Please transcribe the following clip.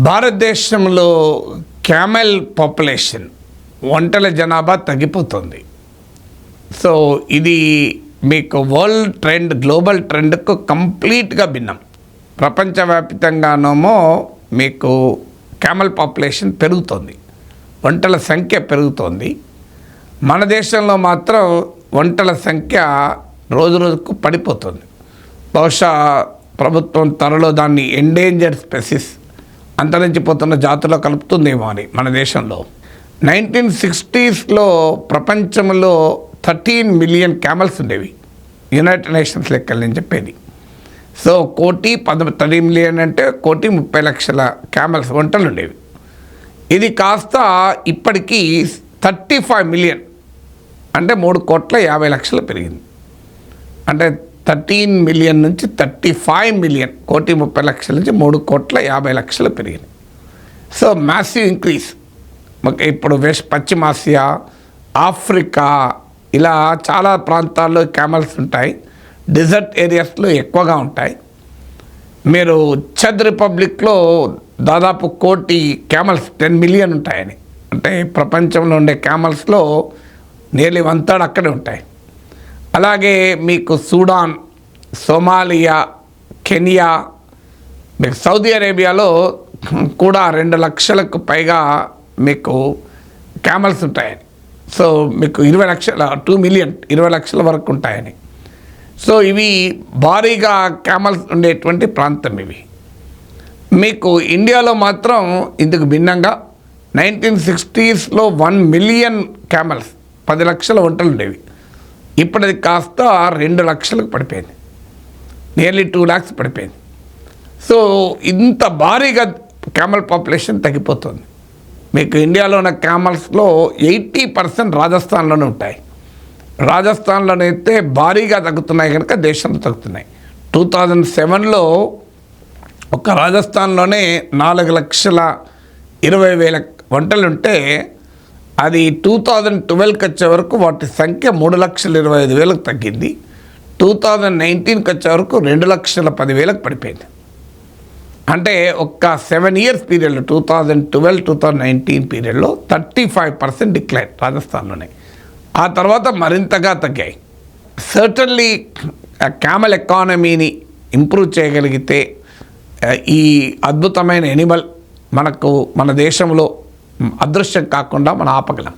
భారతదేశంలో camel population ఒంటెల జనాభా తగ్గిపోతుంది. సో ఇది మీకు వరల్డ్ ట్రెండ్, గ్లోబల్ ట్రెండ్కు కంప్లీట్గా భిన్నం. ప్రపంచవ్యాప్తంగానేమో మీకు క్యామెల్ పాపులేషన్ పెరుగుతుంది, ఒంటెల సంఖ్య పెరుగుతోంది. మన దేశంలో మాత్రం ఒంటెల సంఖ్య రోజు రోజుకు పడిపోతుంది. బహుశా ప్రభుత్వం త్వరలో దాన్ని ఎండేంజర్డ్ స్పెసిస్, అంతరించిపోతున్న జాతుల్లో కలుపుతుందేమో అని. మన దేశంలో 1960s ప్రపంచంలో 13 మిలియన్ క్యామెల్స్ ఉండేవి, యునైటెడ్ నేషన్స్ లెక్కలు నేను చెప్పేది. సో 1,10 మిలియన్ అంటే 1,30,00,000 క్యామెల్స్ ఒంటెలు ఉండేవి. ఇది కాస్త ఇప్పటికీ 35 మిలియన్ అంటే 3,50,00,000 పెరిగింది. అంటే 13 మిలియన్ నుంచి 35 మిలియన్, 1,30,00,000 నుంచి 3,50,00,000 పెరిగింది. So massive increase. ఇప్పుడు పశ్చిమాసియా, ఆఫ్రికా ఇలా చాలా ప్రాంతాల్లో క్యామెల్స్ ఉంటాయి. డెజర్ట్ ఏరియాస్లో ఎక్కువగా ఉంటాయి. మీరు చెద్ రిపబ్లిక్లో దాదాపు 1,00,00,000 క్యామెల్స్, 10 మిలియన్ ఉంటాయని. అంటే ప్రపంచంలో ఉండే క్యామెల్స్లో నియర్లీ 1/3 అక్కడే ఉంటాయి. అలాగే మీకు సూడాన్, సోమాలియా, కెనియా, మీకు సౌదీ అరేబియాలో కూడా 2 లక్షలకు పైగా మీకు క్యామెల్స్ ఉంటాయని. సో మీకు 20 లక్షల, 2 మిలియన్, 20 లక్షల వరకు ఉంటాయని. సో ఇవి భారీగా క్యామెల్స్ ఉండేటువంటి ప్రాంతం ఇవి. మీకు ఇండియాలో మాత్రం ఇందుకు భిన్నంగా 1960s 1 మిలియన్ క్యామెల్స్, 10 లక్షల ఒంటెలు ఉండేవి. ఇప్పుడు అది కాస్త 2 లక్షలకు పడిపోయింది, నియర్లీ 2 lakhs పడిపోయింది. సో ఇంత భారీగా క్యామెల్ పాపులేషన్ తగ్గిపోతుంది. మీకు ఇండియాలో ఉన్న క్యామెల్స్లో 80% రాజస్థాన్లోనే ఉంటాయి. రాజస్థాన్లోనైతే భారీగా తగ్గుతున్నాయి కనుక దేశంలో తగ్గుతున్నాయి. 2007లో ఒక రాజస్థాన్లోనే 4,20,000 ఒంటెలు ఉంటే అది 2012కి వచ్చే వరకు వాటి సంఖ్య 3,25,000 తగ్గింది. 2019కి వచ్చే వరకు 2,10,000 పడిపోయింది. అంటే ఒక్క 7 years పీరియడ్లో, 2012-2019 పీరియడ్లో 35% డిక్లైన్ రాజస్థాన్లోనే. ఆ తర్వాత మరింతగా తగ్గాయి. సర్టన్లీ క్యామెల్ ఎకానమీని ఇంప్రూవ్ చేయగలిగితే ఈ అద్భుతమైన ఎనిమల్ మనకు మన దేశంలో అదృశ్యం కాకుండా మనం ఆపగలం.